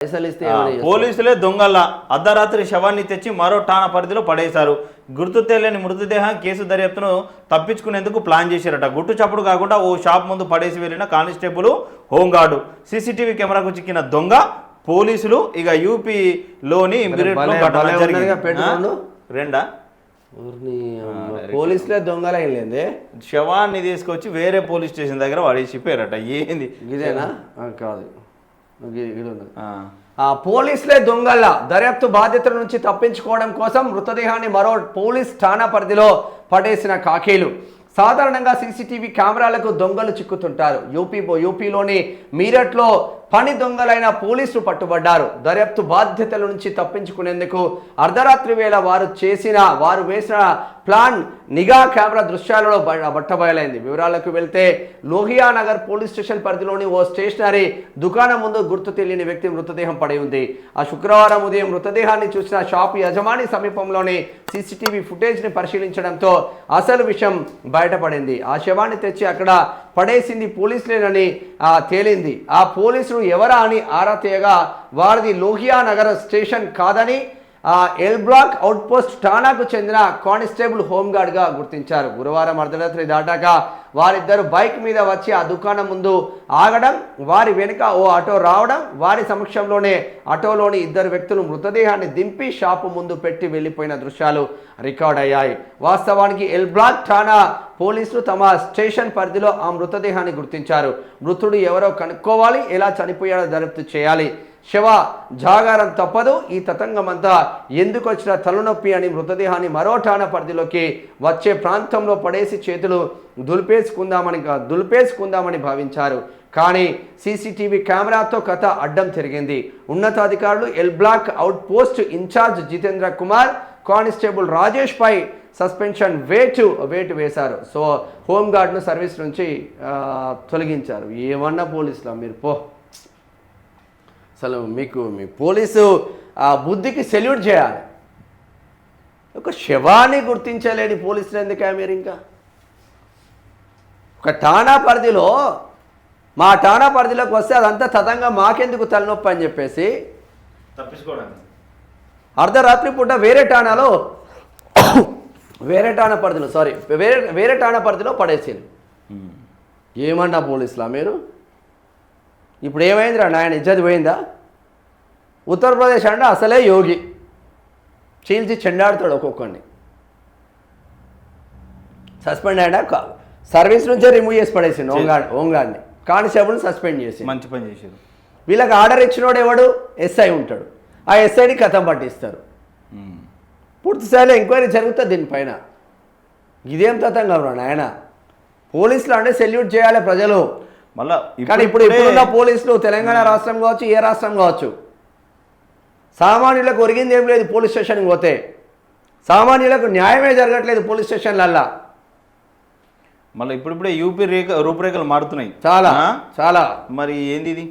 పోలీసులే దొంగల అర్ధరాత్రి శవాన్ని తెచ్చి మరో ఠాణా పరిధిలో పడేశారు. గుర్తు తెలియని మృతదేహం కేసు దర్యాప్తును తప్పించుకునేందుకు ప్లాన్ చేశారట. గుట్టు చప్పుడు కాకుండా ఓ షాప్ ముందు పడేసి వెళ్ళిన కానిస్టేబుల్, హోంగార్డు, సీసీటీవీ కెమెరాకు చిక్కిన దొంగ పోలీసులు. ఇక యూపీలోని రెండా పోలీసులే దొంగలైంది. శవాన్ని తీసుకొచ్చి వేరే పోలీస్ స్టేషన్ దగ్గర పడేసిపోయారట. ఏంది ఇదేనా? కాదు, పోలీసులే దొంగల దర్యాప్తు బాధ్యతల నుంచి తప్పించుకోవడం కోసం మృతదేహాన్ని మరో పోలీస్ ఠాణా పరిధిలో పడేసిన కాకీలు. సాధారణంగా సీసీటీవీ కెమెరాలకు దొంగలు చిక్కుతుంటారు. యూపీలోని మీరట్లో పని దొంగలైన పోలీసులు పట్టుబడ్డారు. దర్యాప్తు బాధ్యతల నుంచి తప్పించుకునేందుకు అర్ధరాత్రి వేళ వారు వేసిన ప్లాన్ నిఘా కెమెరా దృశ్యాలలో బట్టబయలైంది. వివరాలకు వెళ్తే లోహియా నగర్ పోలీస్ స్టేషన్ పరిధిలోని ఓ స్టేషనరీ దుకాణం ముందు గుర్తు తెలియని వ్యక్తి మృతదేహం పడి ఉంది. ఆ శుక్రవారం ఉదయం మృతదేహాన్ని చూసిన షాపు యజమాని సమీపంలోని సీసీటీవీ ఫుటేజ్ని పరిశీలించడంతో అసలు విషయం బయటపడింది. ఆ శవాన్ని తెచ్చి అక్కడ పడేసింది పోలీసులేనని తేలింది. ఆ పోలీసులు ఎవరా అని ఆరా తీయగా వారిది లోహియా నగర్ స్టేషన్ కాదని ఎల్ బ్లాక్ అవుట్ పోస్ట్ ఠాణాకు చెందిన కానిస్టేబుల్ హోంగార్డ్గా గుర్తించారు. గురువారం అర్ధరాత్రి దాటాక వారిద్దరు బైక్ మీద వచ్చి ఆ దుకాణం ముందు ఆగడం, వారి వెనుక ఓ ఆటో రావడం, వారి సమక్షంలోనే ఆటోలోని ఇద్దరు వ్యక్తులు మృతదేహాన్ని దింపి షాపు ముందు పెట్టి వెళ్లిపోయిన దృశ్యాలు రికార్డ్ అయ్యాయి. వాస్తవానికి ఎల్ బ్లాక్ ఠాణా పోలీసులు తమ స్టేషన్ పరిధిలో ఆ మృతదేహాన్ని గుర్తించారు. మృతుడు ఎవరో కనుక్కోవాలి, ఎలా చనిపోయాడో దర్యాప్తు చేయాలి. శవ జాగారం తప్పదు. ఈ తతంగమంతా ఎందుకు వచ్చిన తలనొప్పి అని మృతదేహాన్ని మరో ఠాణా పరిధిలోకి వచ్చే ప్రాంతంలో పడేసి చేతులు దులిపేసుకుందామని భావించారు. కానీ సీసీటీవీ కెమెరాతో కథ అడ్డం తిరిగింది. ఉన్నతాధికారులు L block out post incharge Jitendra Kumar, constable Rajesh పై సస్పెన్షన్ వేటు వేశారు. సో హోంగార్డ్ను సర్వీస్ నుంచి తొలగించారు. ఏమన్నా పోలీసులా మీరు పో. అసలు మీ పోలీసు బుద్ధికి సెల్యూట్ చేయాలి. ఒక శవాన్ని గుర్తించలేని పోలీసులు ఎందుకే మీరు? ఇంకా ఒక ఠాణా పరిధిలో మా ఠాణా పరిధిలోకి వస్తే అదంతా తతంగా మాకెందుకు తలనొప్పి అని చెప్పేసి తప్పించుకోవడానికి అర్ధరాత్రి పూట వేరే ఠాణా పరిధిలో పడేసింది. ఏమన్నా పోలీసులా మీరు? ఇప్పుడు ఏమైందిరా నాయన, ఇజ్జత్ పోయిందా? ఉత్తరప్రదేశ్ అంటే అసలే యోగి చీల్చి చెండాడుతాడు ఒక్కొక్కడిని. సస్పెండ్ అయినా సర్వీస్ నుంచే రిమూవ్ చేసి పడేసిండు హోంగార్డ్ని. కానిస్టేబుల్ని సస్పెండ్ చేసి మంచి పని చేసారు. వీళ్ళకి ఆర్డర్ ఇచ్చినోడు ఎవడు? ఎస్ఐ ఉంటాడు. ఆ ఎస్ఐని కథం పట్టిస్తారు. పూర్తి స్థాయిలో ఎంక్వైరీ జరుగుతుంది దీనిపైన. ఇదేం తతంగా నాయన? పోలీసులు అంటే సెల్యూట్ చేయాలి ప్రజలు. మళ్ళా కానీ ఇప్పుడున్న పోలీసులు తెలంగాణ రాష్ట్రం కావచ్చు, ఏ రాష్ట్రం కావచ్చు, సామాన్యులకు ఒరిగింది ఏం లేదు. పోలీస్ స్టేషన్కి పోతే సామాన్యులకు న్యాయమే జరగట్లేదు పోలీస్ స్టేషన్లల్లా. మళ్ళీ ఇప్పుడిప్పుడే యూపీ రూపురేఖలు మారుతున్నాయి చాలా. మరి ఏంది ఇది?